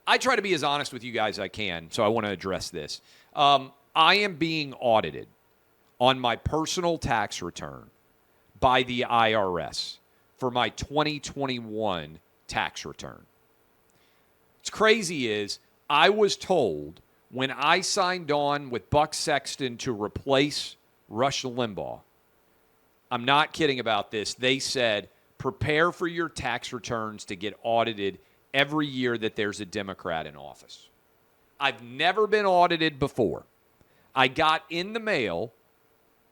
I try to be as honest with you guys as I can, so I want to address this. I am being audited on my personal tax return by the IRS for my 2021 tax return. What's crazy is I was told when I signed on with Buck Sexton to replace Rush Limbaugh, I'm not kidding about this, they said, prepare for your tax returns to get audited every year that there's a Democrat in office. I've never been audited before. I got in the mail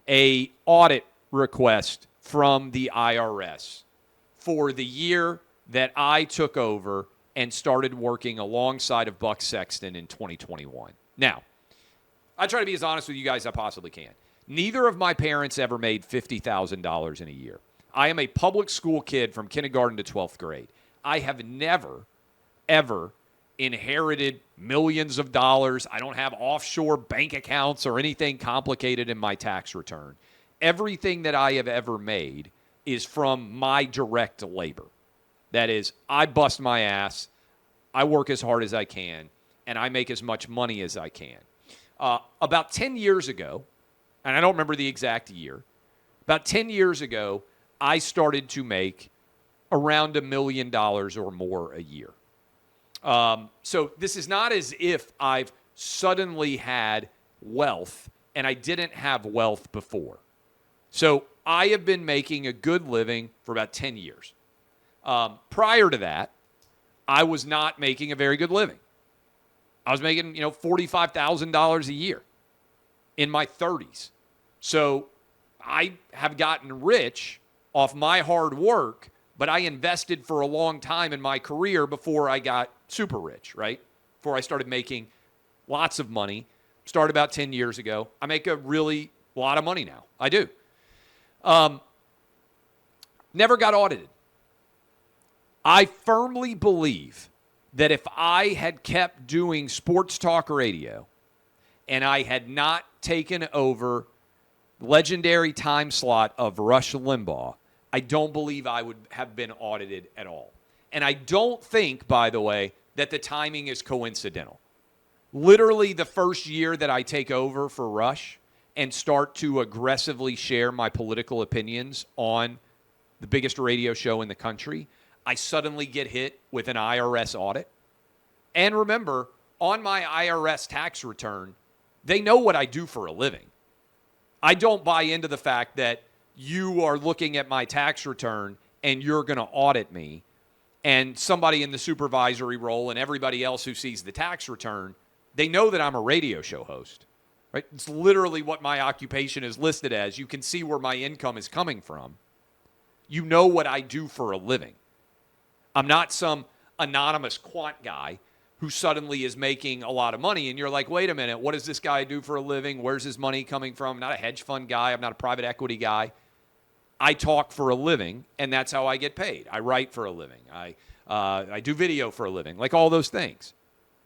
a audit request from the IRS for the year that I took over and started working alongside of Buck Sexton in 2021. Now, I try to be as honest with you guys as I possibly can. Neither of my parents ever made $50,000 in a year. I am a public school kid from kindergarten to 12th grade. I have never, ever inherited millions of dollars. I don't have offshore bank accounts or anything complicated in my tax return. Everything that I have ever made is from my direct labor. That is, I bust my ass, I work as hard as I can, and I make as much money as I can. About 10 years ago, and I don't remember the exact year, about 10 years ago, I started to make around $1 million or more a year. So this is not as if I've suddenly had wealth and I didn't have wealth before. So I have been making a good living for about 10 years. Prior to that, I was not making a very good living. I was making, $45,000 a year in my 30s. So I have gotten rich off my hard work, but I invested for a long time in my career before I got super rich, right? Before I started making lots of money. Started about 10 years ago. I make a really lot of money now. I do. Never got audited. I firmly believe that if I had kept doing sports talk radio and I had not taken over legendary time slot of Rush Limbaugh, I don't believe I would have been audited at all. And I don't think, by the way, that the timing is coincidental. Literally the first year that I take over for Rush and start to aggressively share my political opinions on the biggest radio show in the country, I suddenly get hit with an IRS audit. And remember, on my IRS tax return, they know what I do for a living. I don't buy into the fact that you are looking at my tax return and you're going to audit me, and somebody in the supervisory role and everybody else who sees the tax return, they know that I'm a radio show host. Right? It's literally what my occupation is listed as. You can see where my income is coming from. You know what I do for a living. I'm not some anonymous quant guy who suddenly is making a lot of money, and you're like, wait a minute, what does this guy do for a living? Where's his money coming from? I'm not a hedge fund guy. I'm not a private equity guy. I talk for a living, and that's how I get paid. I write for a living. I do video for a living, like all those things.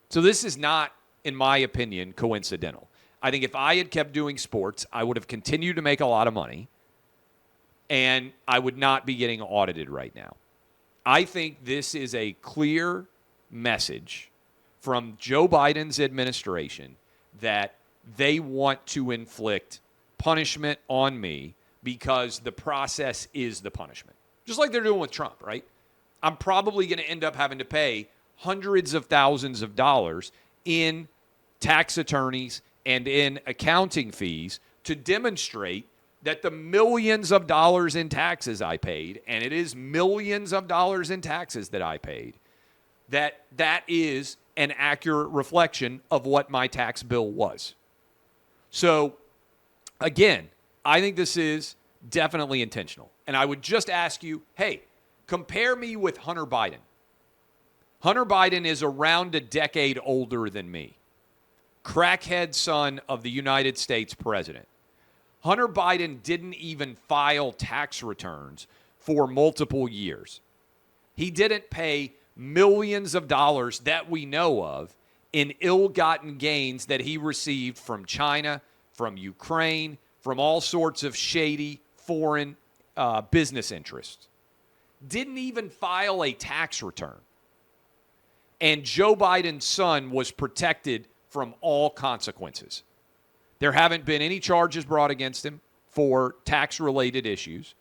So this is not, in my opinion, coincidental. I think if I had kept doing sports, I would have continued to make a lot of money, and I would not be getting audited right now. I think this is a clear message from Joe Biden's administration that they want to inflict punishment on me because the process is the punishment. Just like they're doing with Trump, right? I'm probably going to end up having to pay hundreds of thousands of dollars in tax attorneys and in accounting fees to demonstrate that the millions of dollars in taxes I paid, and it is millions of dollars in taxes that I paid, that is an accurate reflection of what my tax bill was. So, again, I think this is definitely intentional. And I would just ask you, hey, compare me with Hunter Biden. Hunter Biden is around a decade older than me. Crackhead son of the United States president. Hunter Biden didn't even file tax returns for multiple years. He didn't pay millions of dollars that we know of in ill-gotten gains that he received from China, from Ukraine, from all sorts of shady foreign business interests. Didn't even file a tax return. And Joe Biden's son was protected from all consequences. There haven't been any charges brought against him for tax-related issues.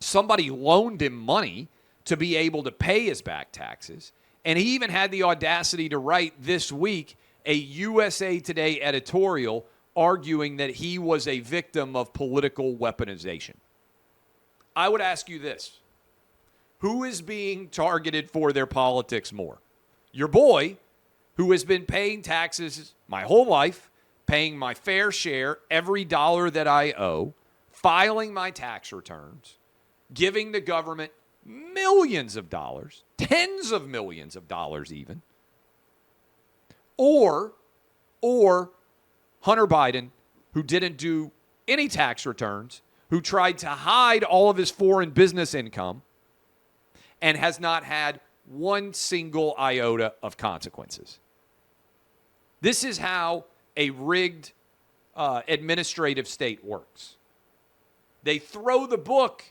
Somebody loaned him money to be able to pay his back taxes. And he even had the audacity to write this week a USA Today editorial arguing that he was a victim of political weaponization. I would ask you this. Who is being targeted for their politics more? Your boy, who has been paying taxes my whole life, paying my fair share, every dollar that I owe, filing my tax returns, giving the government millions of dollars, tens of millions of dollars even, or Hunter Biden, who didn't do any tax returns, who tried to hide all of his foreign business income, and has not had one single iota of consequences. This is how a rigged administrative state works. They throw the book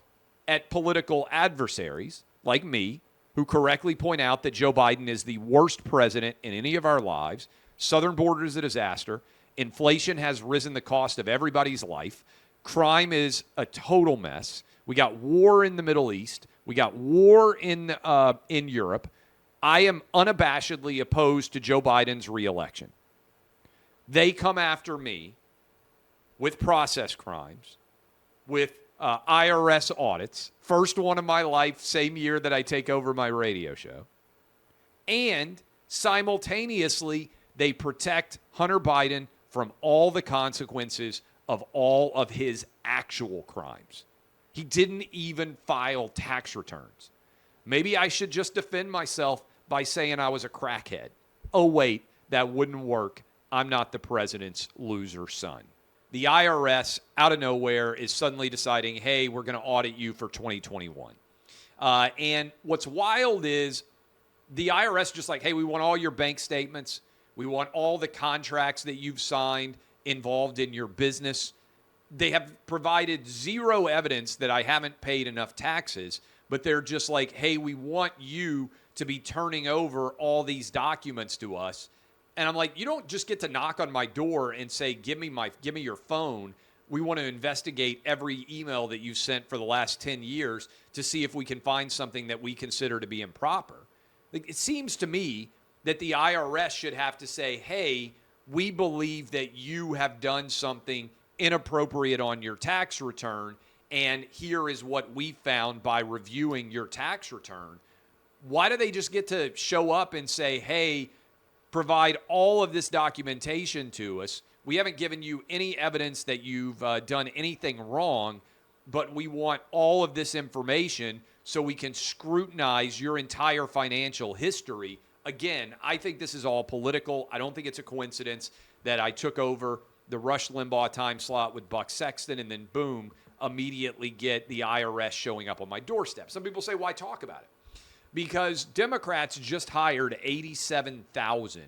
at political adversaries like me, who correctly point out that Joe Biden is the worst president in any of our lives. Southern border is a disaster. Inflation has risen the cost of everybody's life. Crime is a total mess. We got war in the Middle East. We got war in Europe. I am unabashedly opposed to Joe Biden's reelection. They come after me with process crimes, with IRS audits, first one of my life, same year that I take over my radio show. And simultaneously, they protect Hunter Biden from all the consequences of all of his actual crimes. He didn't even file tax returns. Maybe I should just defend myself by saying I was a crackhead. Oh, wait, that wouldn't work. I'm not the president's loser son. The IRS, out of nowhere, is suddenly deciding, hey, we're going to audit you for 2021. And what's wild is the IRS just like, hey, we want all your bank statements. We want all the contracts that you've signed involved in your business. They have provided zero evidence that I haven't paid enough taxes, but they're just like, hey, we want you to be turning over all these documents to us. And I'm like, you don't just get to knock on my door and say, give me your phone. We want to investigate every email that you've sent for the last 10 years to see if we can find something that we consider to be improper. It seems to me that the IRS should have to say, hey, we believe that you have done something inappropriate on your tax return, and here is what we found by reviewing your tax return. Why do they just get to show up and say, hey, provide all of this documentation to us? We haven't given you any evidence that you've done anything wrong, but we want all of this information so we can scrutinize your entire financial history. Again, I think this is all political. I don't think it's a coincidence that I took over the Rush Limbaugh time slot with Buck Sexton and then, boom, immediately get the IRS showing up on my doorstep. Some people say, why talk about it? Because Democrats just hired 87,000,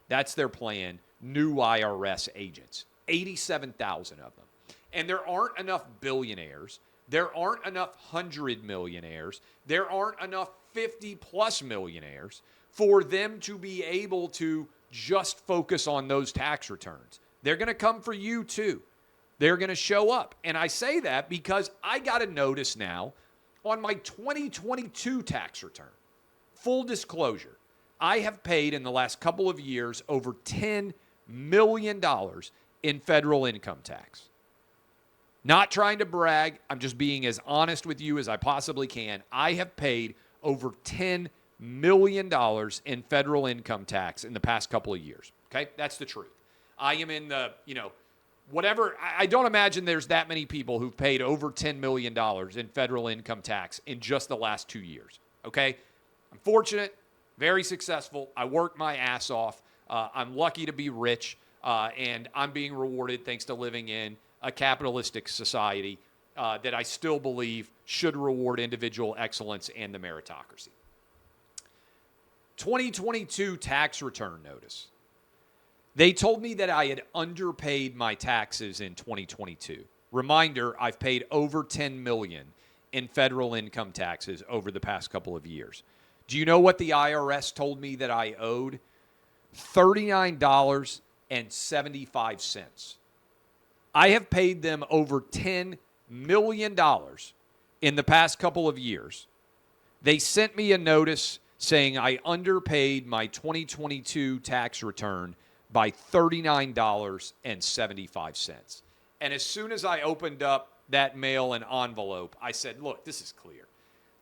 that's their plan, new IRS agents. 87,000 of them. And there aren't enough billionaires. There aren't enough 100 millionaires. There aren't enough 50-plus millionaires for them to be able to just focus on those tax returns. They're going to come for you, too. They're going to show up. And I say that because I got a notice now on my 2022 tax return. Full disclosure, I have paid in the last couple of years over $10 million in federal income tax. Not trying to brag. I'm just being as honest with you as I possibly can. I have paid over $10 million in federal income tax in the past couple of years. Okay? That's the truth. I am in the, whatever. I don't imagine there's that many people who've paid over $10 million in federal income tax in just the last 2 years. Okay? I'm fortunate, very successful. I work my ass off. I'm lucky to be rich, and I'm being rewarded thanks to living in a capitalistic society that I still believe should reward individual excellence and the meritocracy. 2022 tax return notice. They told me that I had underpaid my taxes in 2022. Reminder, I've paid over $10 million in federal income taxes over the past couple of years. Do you know what the IRS told me that I owed? $39.75. I have paid them over $10 million in the past couple of years. They sent me a notice saying I underpaid my 2022 tax return by $39.75. And as soon as I opened up that mail and envelope, I said, look, this is clear.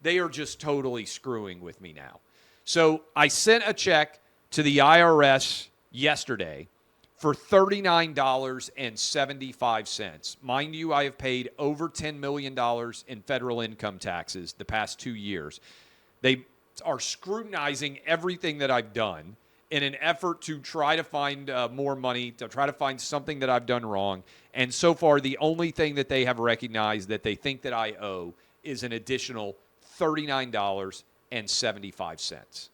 They are just totally screwing with me now. So I sent a check to the IRS yesterday for $39.75. Mind you, I have paid over $10 million in federal income taxes the past 2 years. They are scrutinizing everything that I've done in an effort to try to find more money, to try to find something that I've done wrong. And so far, the only thing that they have recognized that they think that I owe is an additional $39.75.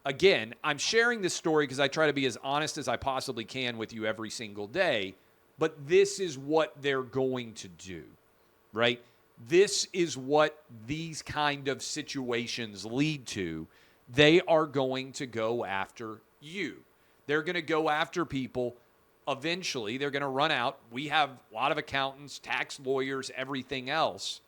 Again, I'm sharing this story because I try to be as honest as I possibly can with you every single day, but this is what they're going to do, right? This is what these kind of situations lead to. They are going to go after you. They're going to go after people. Eventually, they're going to run out. We have a lot of accountants, tax lawyers, everything else.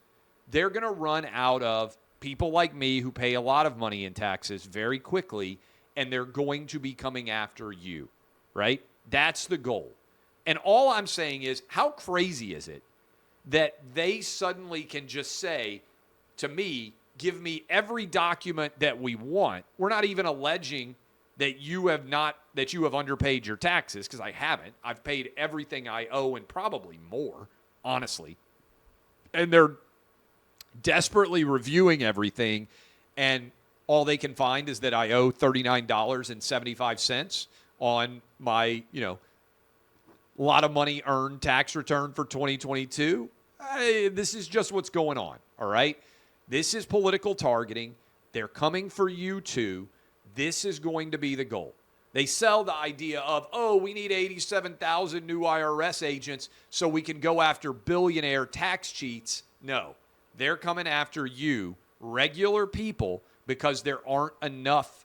They're going to run out of people like me who pay a lot of money in taxes very quickly, and they're going to be coming after you, right? That's the goal. And all I'm saying is, how crazy is it that they suddenly can just say to me, give me every document that we want. We're not even alleging that you have underpaid your taxes, because I haven't. I've paid everything I owe and probably more, honestly. And they're desperately reviewing everything, and all they can find is that I owe $39.75 on my, lot of money earned tax return for 2022. This is just what's going on, all right? This is political targeting. They're coming for you too. This is going to be the goal. They sell the idea of, we need 87,000 new IRS agents so we can go after billionaire tax cheats. No, they're coming after you, regular people, because there aren't enough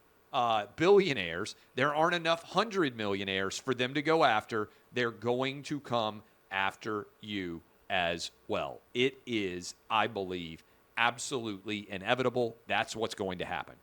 billionaires. There aren't enough 100 millionaires for them to go after. They're going to come after you as well. It is, I believe, absolutely inevitable. That's what's going to happen.